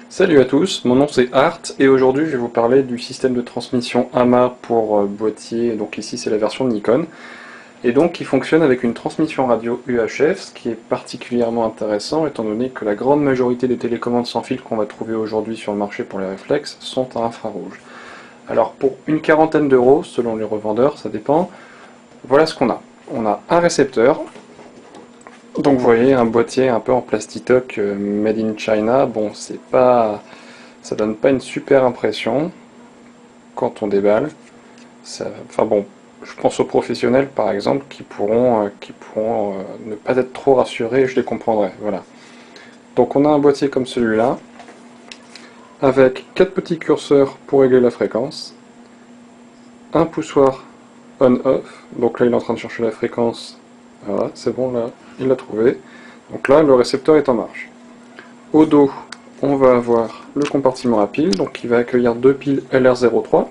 Salut à tous, mon nom c'est Art et aujourd'hui je vais vous parler du système de transmission AMA pour boîtier, donc ici c'est la version de Nikon, et donc qui fonctionne avec une transmission radio UHF, ce qui est particulièrement intéressant étant donné que la grande majorité des télécommandes sans fil qu'on va trouver aujourd'hui sur le marché pour les réflexes sont à infrarouge. Alors pour une quarantaine d'euros, selon les revendeurs, ça dépend, voilà ce qu'on a. On a un récepteur, donc vous voyez un boîtier un peu en plastitoc made in China, bon c'est pas... ça donne pas une super impression quand on déballe. Enfin bon, je pense aux professionnels par exemple qui pourront ne pas être trop rassurés, je les comprendrai. Voilà. Donc on a un boîtier comme celui-là, avec 4 petits curseurs pour régler la fréquence, un poussoir on-off, donc là il est en train de chercher la fréquence, voilà, c'est bon là, il l'a trouvé. Donc là le récepteur est en marche. Au dos, on va avoir le compartiment à piles, donc qui va accueillir deux piles LR03,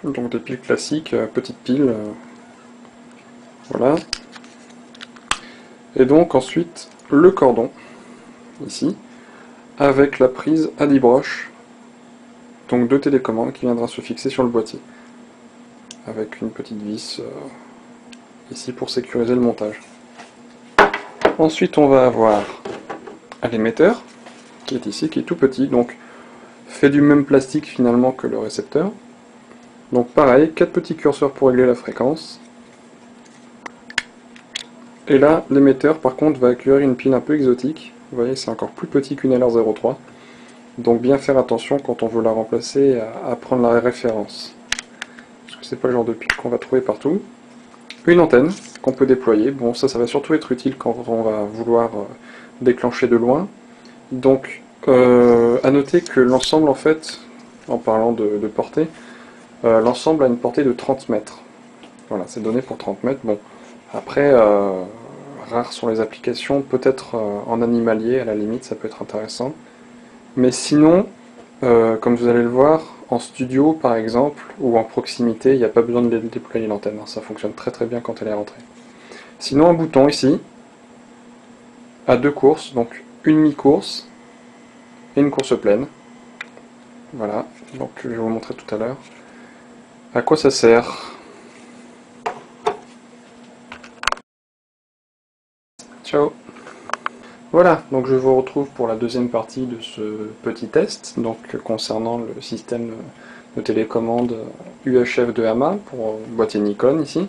donc des piles classiques, petites piles, voilà. Et donc ensuite le cordon, ici, avec la prise à 10 broches, donc de télécommande qui viendra se fixer sur le boîtier, avec une petite vis ici pour sécuriser le montage. Ensuite on va avoir l'émetteur, qui est ici, qui est tout petit, donc fait du même plastique finalement que le récepteur. Donc pareil, 4 petits curseurs pour régler la fréquence. Et là, l'émetteur par contre va accueillir une pile un peu exotique. Vous voyez, c'est encore plus petit qu'une LR03. Donc bien faire attention quand on veut la remplacer à prendre la référence. Parce que c'est pas le genre de pile qu'on va trouver partout. Une antenne qu'on peut déployer. Bon, ça va surtout être utile quand on va vouloir déclencher de loin. Donc, à noter que l'ensemble, en fait, en parlant de portée, l'ensemble a une portée de 30 mètres. Voilà, c'est donné pour 30 mètres. Bon, après, rares sont les applications, peut-être en animalier, à la limite, ça peut être intéressant. Mais sinon, comme vous allez le voir, en studio par exemple, ou en proximité, il n'y a pas besoin de déployer l'antenne, hein, ça fonctionne très très bien quand elle est rentrée. Sinon, un bouton ici, à deux courses, donc une mi-course et une course pleine. Voilà, donc je vais vous montrer tout à l'heure. À quoi ça sert? Ciao! Voilà, donc je vous retrouve pour la deuxième partie de ce petit test, donc concernant le système de télécommande UHF de Hama pour boîtier Nikon ici.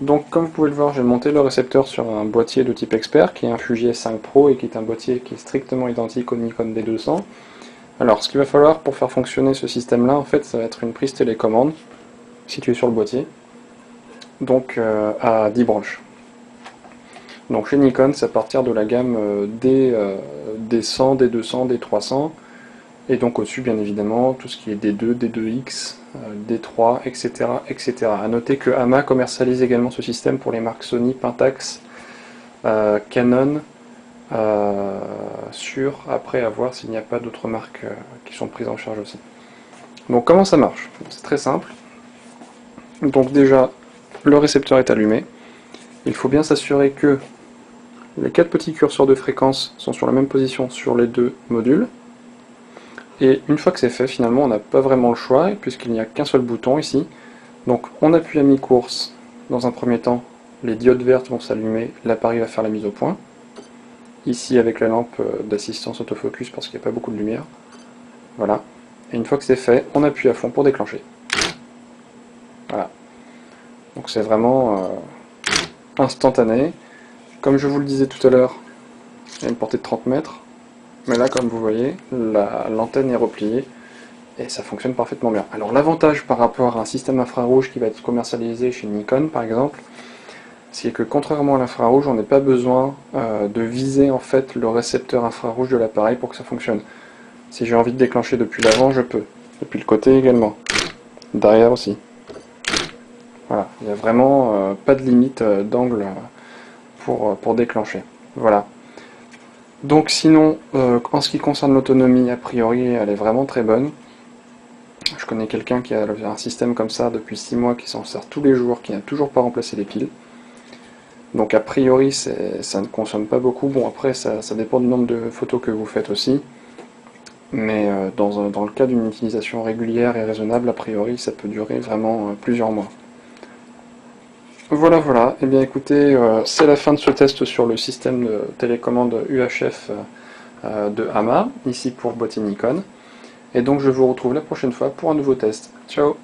Donc comme vous pouvez le voir, j'ai monté le récepteur sur un boîtier de type expert qui est un Fuji S5 Pro et qui est un boîtier qui est strictement identique au Nikon D200. Alors ce qu'il va falloir pour faire fonctionner ce système là, en fait, ça va être une prise télécommande située sur le boîtier, donc à 10 branches. Donc chez Nikon, c'est à partir de la gamme D100, D200, D300, et donc au-dessus bien évidemment tout ce qui est D2, D2X, D3, etc. etc. A noter que Hama commercialise également ce système pour les marques Sony, Pentax, Canon, après à voir s'il n'y a pas d'autres marques qui sont prises en charge aussi. Donc comment ça marche? C'est très simple. Donc déjà, le récepteur est allumé. Il faut bien s'assurer que les 4 petits curseurs de fréquence sont sur la même position sur les deux modules. Et une fois que c'est fait, finalement, on n'a pas vraiment le choix, puisqu'il n'y a qu'un seul bouton ici. Donc on appuie à mi-course, dans un premier temps, les diodes vertes vont s'allumer, l'appareil va faire la mise au point. Ici avec la lampe d'assistance autofocus parce qu'il n'y a pas beaucoup de lumière. Voilà. Et une fois que c'est fait, on appuie à fond pour déclencher. Voilà. Donc c'est vraiment instantané. Comme je vous le disais tout à l'heure, il y a une portée de 30 mètres. Mais là, comme vous voyez, l'antenne est repliée et ça fonctionne parfaitement bien. Alors l'avantage par rapport à un système infrarouge qui va être commercialisé chez Nikon par exemple, c'est que contrairement à l'infrarouge, on n'a pas besoin de viser en fait le récepteur infrarouge de l'appareil pour que ça fonctionne. Si j'ai envie de déclencher depuis l'avant, je peux. Depuis le côté également. Derrière aussi. Voilà, il n'y a vraiment pas de limite d'angle pour déclencher. Voilà. Donc sinon, en ce qui concerne l'autonomie, a priori, elle est vraiment très bonne. Je connais quelqu'un qui a un système comme ça depuis 6 mois, qui s'en sert tous les jours, qui n'a toujours pas remplacé les piles. Donc a priori, ça ne consomme pas beaucoup. Bon, après, ça dépend du nombre de photos que vous faites aussi. mais dans le cas d'une utilisation régulière et raisonnable, a priori, ça peut durer vraiment plusieurs mois. Voilà, voilà. Eh bien, écoutez, c'est la fin de ce test sur le système de télécommande UHF de Hama, ici pour boîtier Nikon. Et donc, je vous retrouve la prochaine fois pour un nouveau test. Ciao!